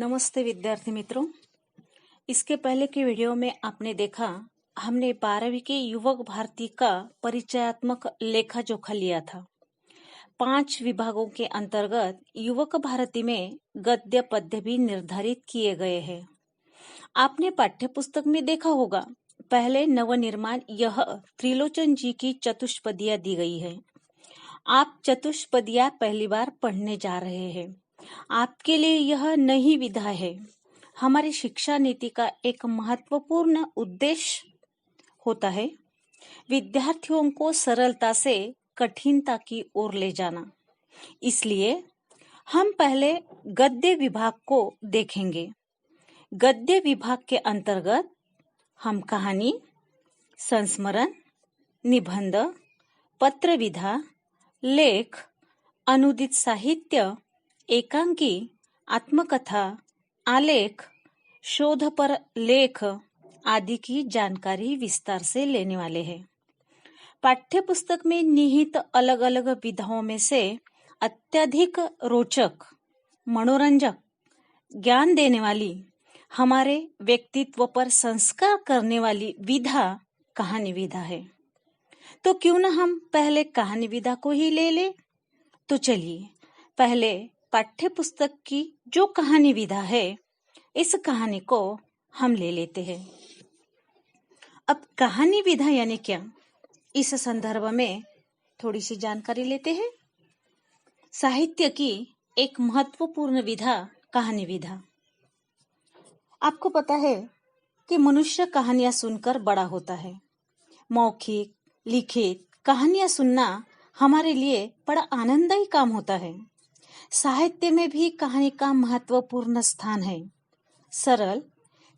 नमस्ते विद्यार्थी मित्रों। इसके पहले की वीडियो में आपने देखा हमने 12वीं के युवक भारती का परिचयात्मक लेखा जोखा लिया था। 5 विभागों के अंतर्गत युवक भारती में गद्य पद्य भी निर्धारित किए गए हैं। आपने पाठ्य पुस्तक में देखा होगा, पहले नवनिर्माण यह त्रिलोचन जी की चतुष्पदियां दी गई है। आप चतुष्पदियां पहली बार पढ़ने जा रहे हैं। आपके लिए यह नई विधा है। हमारी शिक्षा नीति का एक महत्वपूर्ण उद्देश्य होता है विद्यार्थियों को सरलता से कठिनता की ओर ले जाना। इसलिए हम पहले गद्य विभाग को देखेंगे। गद्य विभाग के अंतर्गत हम कहानी, संस्मरण, निबंध, पत्रविधा, लेख, अनुदित साहित्य, एकांकी, आत्मकथा, आलेख, शोधपर लेख आदि की जानकारी विस्तार से लेने वाले हैं। पाठ्य पुस्तक में निहित अलग अलग विधाओं में से अत्यधिक रोचक, मनोरंजक, ज्ञान देने वाली, हमारे व्यक्तित्व पर संस्कार करने वाली विधा कहानी विधा है। तो क्यों न हम पहले कहानी विधा को ही ले ले। तो चलिए पहले पाठ्य पुस्तक की जो कहानी विधा है, इस कहानी को हम ले लेते हैं। अब कहानी विधा यानी क्या, इस संदर्भ में थोड़ी सी जानकारी लेते हैं। साहित्य की एक महत्वपूर्ण विधा कहानी विधा। आपको पता है कि मनुष्य कहानियां सुनकर बड़ा होता है। मौखिक, लिखित कहानियां सुनना हमारे लिए बड़ा आनंददायी काम होता है। साहित्य में भी कहानी का महत्वपूर्ण स्थान है। सरल,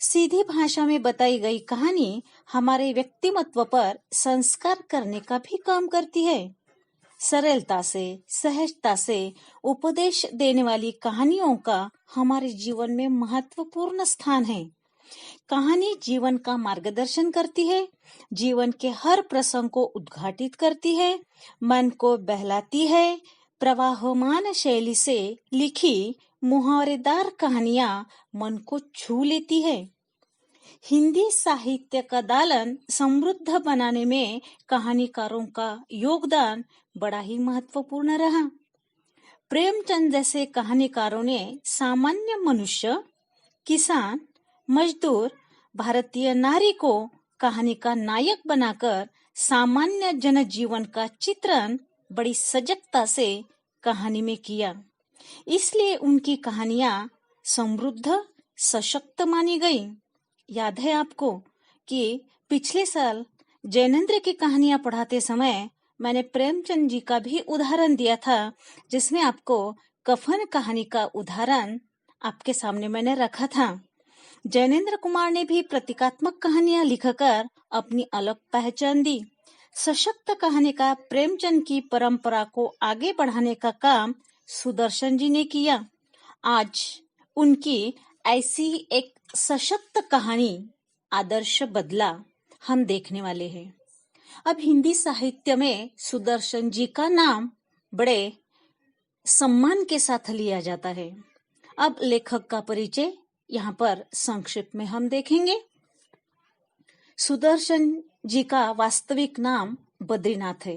सीधी भाषा में बताई गई कहानी हमारे व्यक्तिमत्व पर संस्कार करने का भी काम करती है। सरलता से, सहजता से उपदेश देने वाली कहानियों का हमारे जीवन में महत्वपूर्ण स्थान है। कहानी जीवन का मार्गदर्शन करती है, जीवन के हर प्रसंग को उद्घाटित करती है, मन को बहलाती है। प्रवाहमान शैली से लिखी मुहावरेदार कहानियां मन को छू लेती है। हिंदी साहित्य का दालन समृद्ध बनाने में कहानीकारों का योगदान बड़ा ही महत्वपूर्ण रहा। प्रेमचंद जैसे कहानीकारों ने सामान्य मनुष्य, किसान, मजदूर, भारतीय नारी को कहानी का नायक बनाकर सामान्य जनजीवन का चित्रण बड़ी सजगता से कहानी में किया। इसलिए उनकी कहानियां समृद्ध, सशक्त मानी गई। याद है आपको कि पिछले साल जैनेन्द्र की कहानियां पढ़ाते समय मैंने प्रेमचंद जी का भी उदाहरण दिया था, जिसमें आपको कफन कहानी का उदाहरण आपके सामने मैंने रखा था। जैनेन्द्र कुमार ने भी प्रतीकात्मक कहानियां लिखकर अपनी अलग पहचान दी। सशक्त कहानी का प्रेमचंद की परंपरा को आगे बढ़ाने का काम सुदर्शन जी ने किया। आज उनकी ऐसी एक सशक्त कहानी आदर्श बदला हम देखने वाले हैं। अब हिंदी साहित्य में सुदर्शन जी का नाम बड़े सम्मान के साथ लिया जाता है। अब लेखक का परिचय यहाँ पर संक्षिप्त में हम देखेंगे। सुदर्शन जी का वास्तविक नाम बद्रीनाथ है।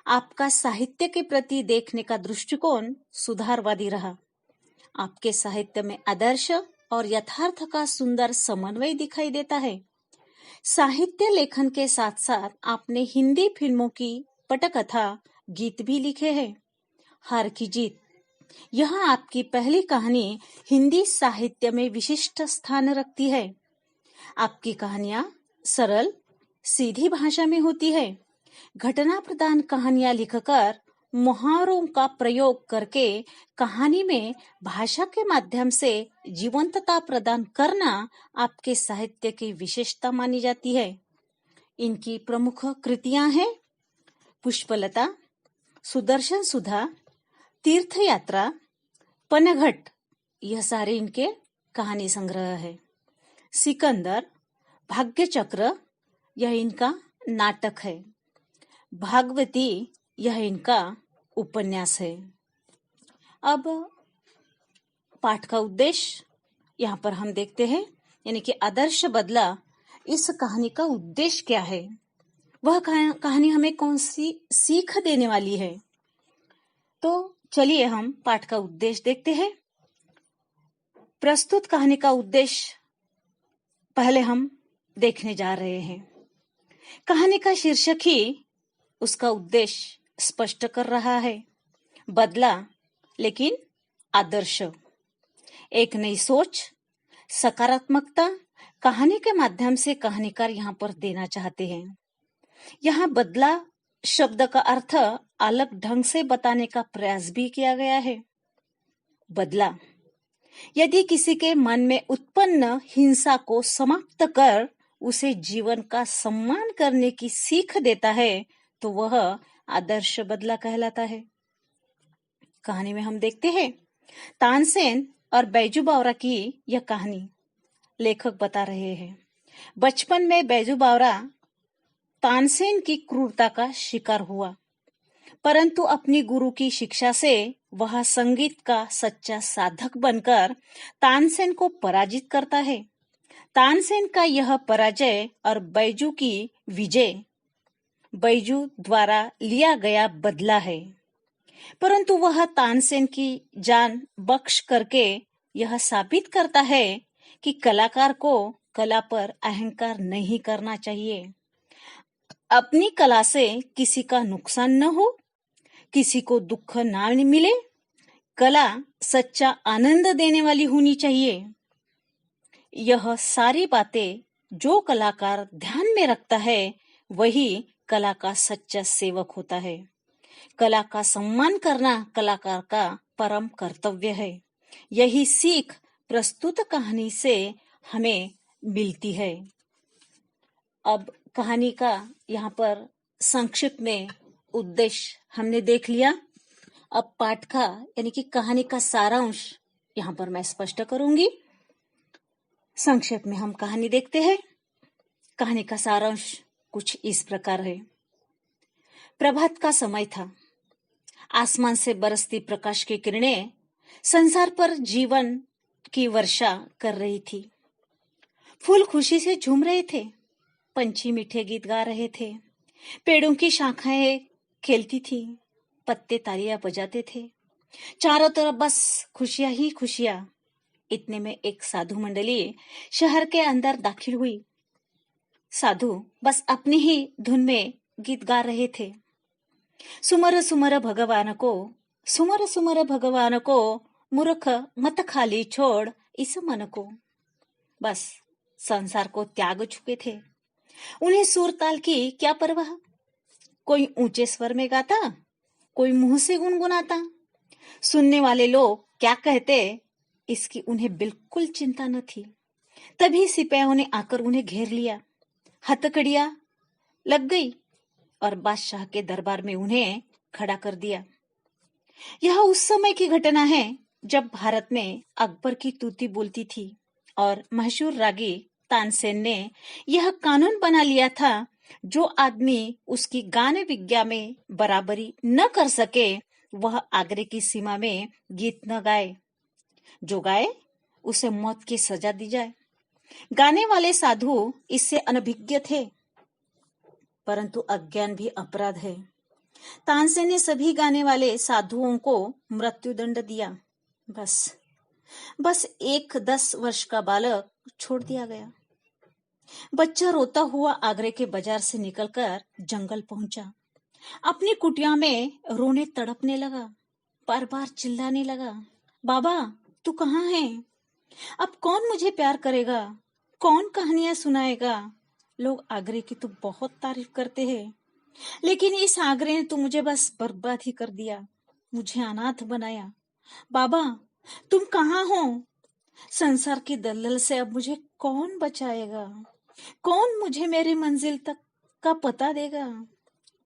आपका साहित्य के प्रति देखने का दृष्टिकोण सुधारवादी रहा। आपके साहित्य में आदर्श और यथार्थ का सुंदर समन्वय दिखाई देता है। साहित्य लेखन के साथ साथ आपने हिंदी फिल्मों की पटकथा, गीत भी लिखे हैं। हार की जीत, यह आपकी पहली कहानी हिंदी साहित्य में विशिष्ट स्थान रखती है। आपकी कहानियां सरल, सीधी भाषा में होती है। घटना प्रधान कहानियां लिखकर मुहावरों का प्रयोग करके कहानी में भाषा के माध्यम से जीवंतता प्रदान करना आपके साहित्य की विशेषता मानी जाती है। इनकी प्रमुख कृतियां हैं पुष्पलता, सुदर्शन सुधा, तीर्थ यात्रा, पनघट, यह सारे इनके कहानी संग्रह है। सिकंदर, भाग्य चक्र, यह इनका नाटक है। भागवती, यह इनका उपन्यास है। अब पाठ का उद्देश्य यहाँ पर हम देखते हैं, यानी कि आदर्श बदला, इस कहानी का उद्देश्य क्या है, वह कहानी हमें कौन सी सीख देने वाली है। तो चलिए हम पाठ का उद्देश्य देखते हैं। प्रस्तुत कहानी का उद्देश्य पहले हम देखने जा रहे हैं। कहानी का शीर्षक ही उसका उद्देश्य स्पष्ट कर रहा है, बदला लेकिन आदर्श। एक नई सोच, सकारात्मकता कहानी के माध्यम से कहानीकार यहाँ पर देना चाहते हैं। यहाँ बदला शब्द का अर्थ अलग ढंग से बताने का प्रयास भी किया गया है। बदला, यदि किसी के मन में उत्पन्न हिंसा को समाप्त कर उसे जीवन का सम्मान करने की सीख देता है तो वह आदर्श बदला कहलाता है। कहानी में हम देखते हैं, तानसेन और बैजू बावरा की यह कहानी लेखक बता रहे हैं। बचपन में बैजू बावरा तानसेन की क्रूरता का शिकार हुआ, परंतु अपनी गुरु की शिक्षा से वह संगीत का सच्चा साधक बनकर तानसेन को पराजित करता है। तानसेन का यह पराजय और बैजू की विजय बैजू द्वारा लिया गया बदला है, परंतु वह तानसेन की जान बख्श करके यह साबित करता है कि कलाकार को कला पर अहंकार नहीं करना चाहिए। अपनी कला से किसी का नुकसान न हो, किसी को दुख ना मिले, कला सच्चा आनंद देने वाली होनी चाहिए। यह सारी बातें जो कलाकार ध्यान में रखता है वही कला का सच्चा सेवक होता है। कला का सम्मान करना कलाकार का परम कर्तव्य है। यही सीख प्रस्तुत कहानी से हमें मिलती है। अब कहानी का यहाँ पर संक्षिप्त में उद्देश्य हमने देख लिया। अब पाठ का यानी कि कहानी का सारांश यहाँ पर मैं स्पष्ट करूंगी। संक्षेप में हम कहानी देखते हैं। कहानी का सारांश कुछ इस प्रकार है। प्रभात का समय था। आसमान से बरसती प्रकाश की किरणें संसार पर जीवन की वर्षा कर रही थी। फूल खुशी से झूम रहे थे, पंछी मीठे गीत गा रहे थे, पेड़ों की शाखाएं खेलती थी, पत्ते तालियां बजाते थे। चारों तरफ बस खुशियां ही खुशियां। इतने में एक साधु मंडली शहर के अंदर दाखिल हुई। साधु बस अपनी ही धुन में गीत गा रहे थे। सुमर सुमर भगवान को, सुमर सुमर भगवान को, मूर्ख मत खाली छोड़ इस मन को। बस संसार को त्याग चुके थे। उन्हें सुर ताल की क्या परवाह। कोई ऊंचे स्वर में गाता, कोई मुंह से गुनगुनाता। सुनने वाले लोग क्या कहते इसकी उन्हें बिल्कुल चिंता न थी। तभी सिपाहियों ने आकर उन्हें घेर लिया। हथकड़ियां लग गई और बादशाह के दरबार में उन्हें खड़ा कर दिया। यह उस समय की घटना है जब भारत में अकबर की तूती बोलती थी और मशहूर रागी तानसेन ने यह कानून बना लिया था, जो आदमी उसकी गान विज्ञा में बराबरी न कर सके वह आगरे की सीमा में गीत न गाए। जो गाए उसे मौत की सजा दी जाए। गाने वाले साधु इससे अनभिज्ञ थे, परंतु अज्ञान भी अपराध है। तानसेन ने सभी गाने वाले साधुओं को मृत्युदंड दिया। बस एक 10 वर्ष का बालक छोड़ दिया गया। बच्चा रोता हुआ आगरे के बाजार से निकलकर जंगल पहुंचा। अपनी कुटिया में रोने तड़पने लगा, बार बार चिल्लाने लगा, बाबा तू कहाँ है? अब कौन मुझे प्यार करेगा? कौन कहानियां सुनाएगा? लोग आगरे की तो बहुत तारीफ करते हैं, लेकिन इस आगरे ने तो मुझे बस बर्बाद ही कर दिया, मुझे अनाथ बनाया। बाबा तुम कहाँ हो? संसार की दलदल से अब मुझे कौन बचाएगा? कौन मुझे मेरी मंजिल तक का पता देगा?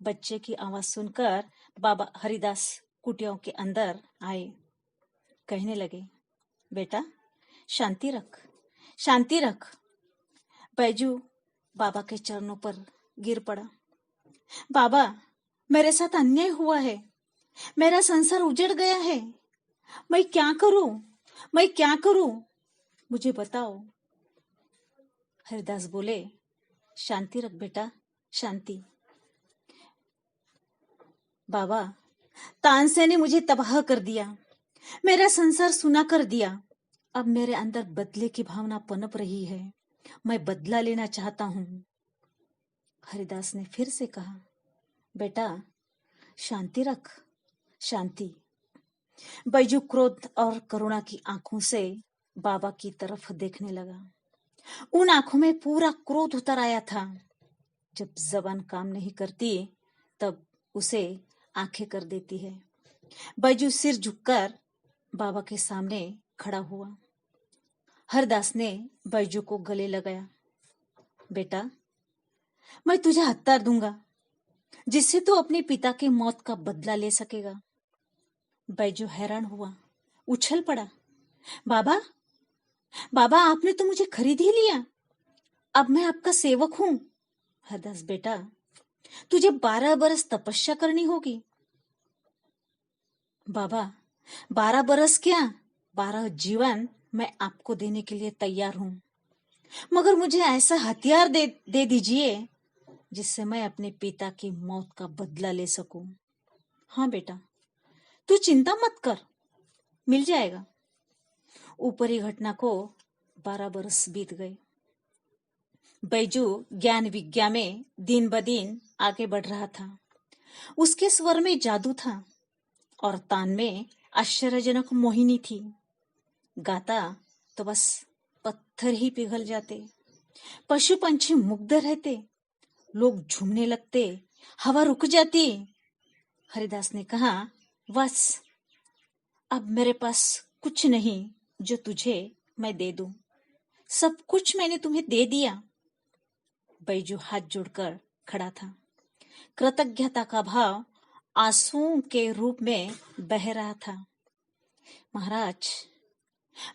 बच्चे की आवाज सुनकर बाबा हरिदास कुटियाओं के अंदर आए। कहने लगे, बेटा शांति रख, शांति रख। बैजू बाबा के चरणों पर गिर पड़ा। बाबा मेरे साथ अन्याय हुआ है, मेरा संसार उजड़ गया है, मैं क्या करूं? मैं क्या करूं? मुझे बताओ। हरिदास बोले, शांति रख बेटा, शांति। बाबा, तानसेन ने मुझे तबाह कर दिया, मेरा संसार सुना कर दिया। अब मेरे अंदर बदले की भावना पनप रही है, मैं बदला लेना चाहता हूं। हरिदास ने फिर से कहा, बेटा शांति रख, शांति। बैजू क्रोध और करुणा की आंखों से बाबा की तरफ देखने लगा। उन आंखों में पूरा क्रोध उतर आया था। जब जबान काम नहीं करती तब उसे आंखें कर देती है। बैजू सिर झुककर बाबा के सामने खड़ा हुआ। हरदास ने बैजू को गले लगाया। बेटा, मैं तुझे हत्यार दूंगा, जिससे तू अपने पिता की मौत का बदला ले सकेगा। बैजू हैरान हुआ, उछल पड़ा। बाबा, बाबा, आपने तो मुझे खरीद ही लिया, अब मैं आपका सेवक हूं। हरदास बेटा, तुझे 12 बरस तपस्या करनी होगी। बाबा, 12 बरस क्या, 12 जीवन मैं आपको देने के लिए तैयार हूं, मगर मुझे ऐसा हथियार दे दीजिए जिससे मैं अपने पिता की मौत का बदला ले सकूं। हाँ बेटा, तू चिंता मत कर, मिल जाएगा। ऊपरी घटना को 12 बरस बीत गए। बैजू ज्ञान विज्ञान में दिन ब दिन आगे बढ़ रहा था। उसके स्वर में जादू था और तान में आश्चर्यजनक मोहिनी थी। गाता तो बस पत्थर ही पिघल जाते, पशु पंछी मुग्ध रहते, लोग झूमने लगते, हवा रुक जाती। हरिदास ने कहा, बस अब मेरे पास कुछ नहीं जो तुझे मैं दे दूं, सब कुछ मैंने तुम्हें दे दिया। बैजू हाथ जोड़कर खड़ा था। कृतज्ञता का भाव आंसुओं के रूप में बह रहा था। महाराज,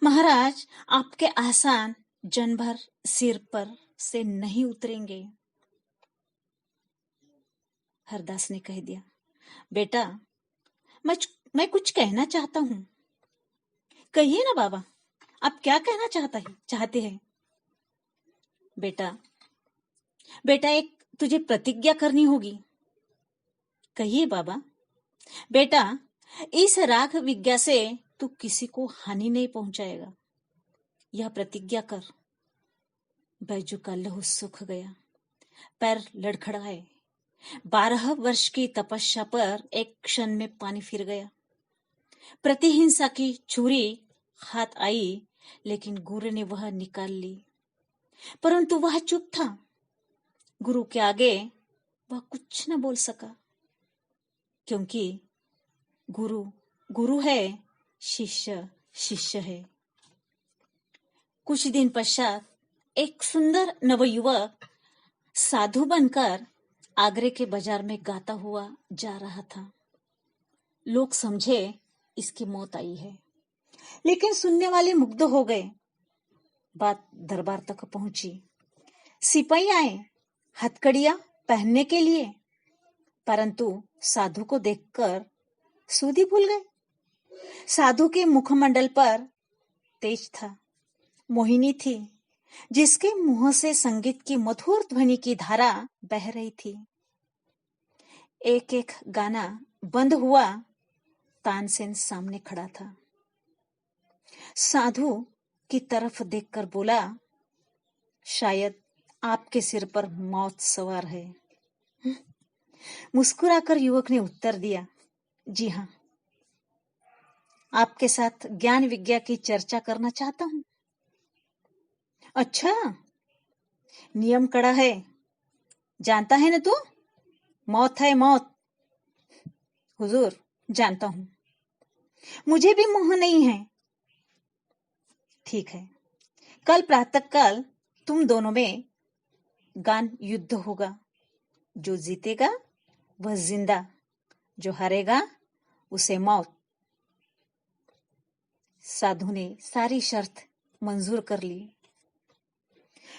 महाराज, आपके एहसान जन भर सिर पर से नहीं उतरेंगे। हरदास ने कह दिया, बेटा मैं कुछ कहना चाहता हूं। कहिए ना बाबा, आप क्या कहना चाहते हैं। बेटा, एक तुझे प्रतिज्ञा करनी होगी। कहिए बाबा। बेटा, इस राग विज्ञा से तू किसी को हानि नहीं पहुंचाएगा, यह प्रतिज्ञा कर। बैजू का लहू सूख गया, पैर लड़खड़ाए। 12 वर्ष की तपस्या पर एक क्षण में पानी फिर गया। प्रतिहिंसा की छुरी हाथ आई, लेकिन गुरु ने वह निकाल ली, परंतु वह चुप था। गुरु के आगे वह कुछ न बोल सका, क्योंकि गुरु गुरु है, शिष्य शिष्य है। कुछ दिन पश्चात एक सुंदर नवयुवक साधु बनकर आगरे के बाजार में गाता हुआ जा रहा था। लोग समझे इसकी मौत आई है, लेकिन सुनने वाले मुग्ध हो गए। बात दरबार तक पहुंची। सिपाही आए हथकड़ियां पहनने के लिए, परंतु साधु को देखकर सूदी भूल गए। साधु के मुखमंडल पर तेज था, मोहिनी थी, जिसके मुंह से संगीत की मधुर ध्वनि की धारा बह रही थी। एक एक गाना बंद हुआ, तानसेन सामने खड़ा था। साधु की तरफ देखकर बोला, शायद आपके सिर पर मौत सवार है। मुस्कुराकर युवक ने उत्तर दिया, जी हाँ, आपके साथ ज्ञान विज्ञान की चर्चा करना चाहता हूं। अच्छा, नियम कड़ा है, जानता है ना तू, मौत है मौत। हुजूर, जानता हूं, मुझे भी मोह नहीं है। ठीक है, कल प्रातःकाल तुम दोनों में गान युद्ध होगा। जो जीतेगा वह जिंदा, जो हारेगा उसे मौत। साधु ने सारी शर्त मंजूर कर ली।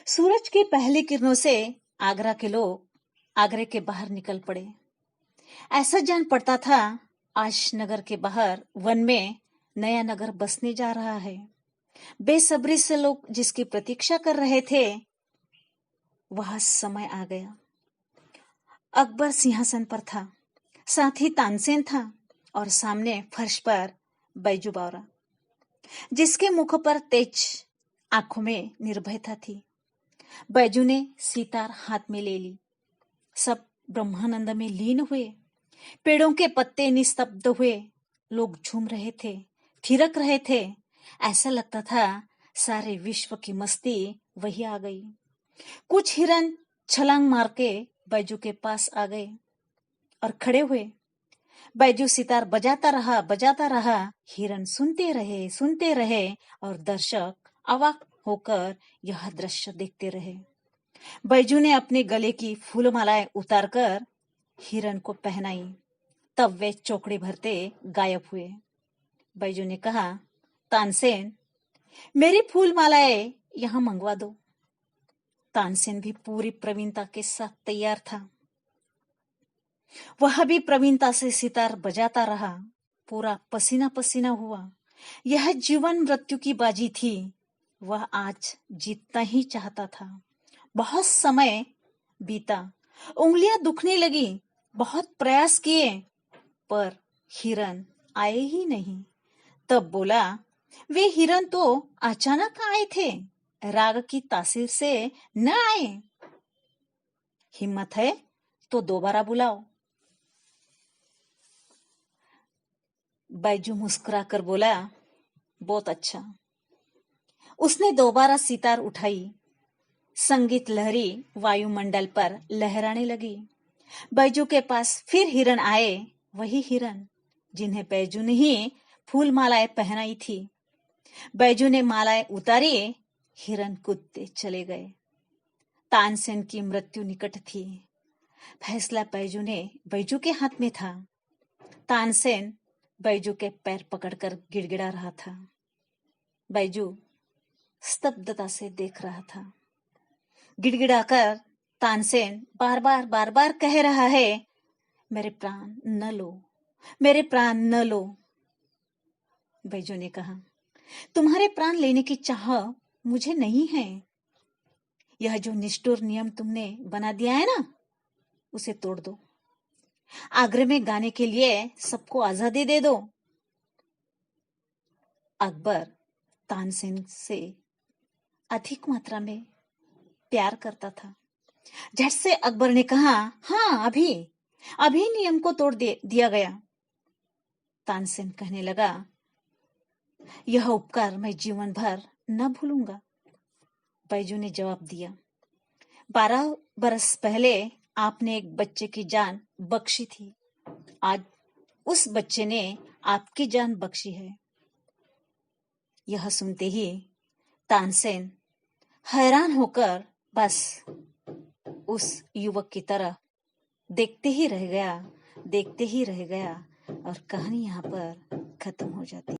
सूरज की पहली किरणों से आगरा के लोग आगरे के बाहर निकल पड़े। ऐसा जान पड़ता था आज नगर के बाहर वन में नया नगर बसने जा रहा है। बेसब्री से लोग जिसकी प्रतीक्षा कर रहे थे, वह समय आ गया। अकबर सिंहासन पर था, साथ ही तानसेन था और सामने फर्श पर बैजू बावरा, जिसके मुख पर तेज, आंखों में निर्भयता थी। बैजू ने सितार हाथ में ले ली। सब ब्रह्मानंद में लीन हुए। पेड़ों के पत्ते निस्तब्ध हुए। लोग झूम रहे थे, थिरक रहे थे। ऐसा लगता था सारे विश्व की मस्ती वही आ गई। कुछ हिरन छलांग मार के बैजू के पास आ गए और खड़े हुए। बैजू सितार बजाता रहा। हिरन सुनते रहे और दर्शक अवाक होकर यह दृश्य देखते रहे। बैजू ने अपने गले की फूलमालाएं उतारकर हिरन को पहनाई। तब वे चौकड़ी भरते गायब हुए। बैजू ने कहा, तानसेन, मेरी फूलमालाएं यहां मंगवा दो। तानसेन भी पूरी प्रवीणता के साथ तैयार था। वह भी प्रवीणता से सितार बजाता रहा। पूरा पसीना पसीना हुआ। यह जीवन मृत्यु की बाजी थी। वह आज जीतना ही चाहता था। बहुत समय बीता, उंगलियां दुखने लगी। बहुत प्रयास किए, पर हिरन आए ही नहीं। तब बोला, वे हिरन तो अचानक आए थे, राग की तासीर से न आए। हिम्मत है तो दोबारा बुलाओ। बैजू मुस्कुराकर बोला, बहुत अच्छा। उसने दोबारा सितार उठाई। संगीत लहरी वायुमंडल पर लहराने लगी। बैजू के पास फिर हिरन आए, वही हिरन जिन्हें बैजू ने ही फूल मालाएं पहनाई थी। बैजू ने मालाएं उतारी, हिरन कूदते चले गए। तानसेन की मृत्यु निकट थी। फैसला बैजू के हाथ में था। तानसेन बैजू के पैर पकड़कर गिड़गिड़ा रहा था। बैजू स्तब्धता से देख रहा था। गिड़गिड़ाकर तानसेन बार बार कह रहा है, मेरे प्राण न लो, मेरे प्राण न लो। बैजू ने कहा, तुम्हारे प्राण लेने की चाह मुझे नहीं है। यह जो निष्ठुर नियम तुमने बना दिया है ना, उसे तोड़ दो। आगरे में गाने के लिए सबको आजादी दे दो। अकबर तानसेन से अधिक मात्रा में प्यार करता था। झट से अकबर ने कहा, हाँ, अभी नियम को तोड़ दिया गया। तानसेन कहने लगा, यह उपकार मैं जीवन भर न भूलूंगा। बैजू ने जवाब दिया, 12 बरस पहले आपने एक बच्चे की जान बख्शी थी। आज उस बच्चे ने आपकी जान बख्शी है। यह सुनते ही तानसेन हैरान होकर बस उस युवक की तरफ देखते ही रह गया और कहानी यहाँ पर खत्म हो जाती।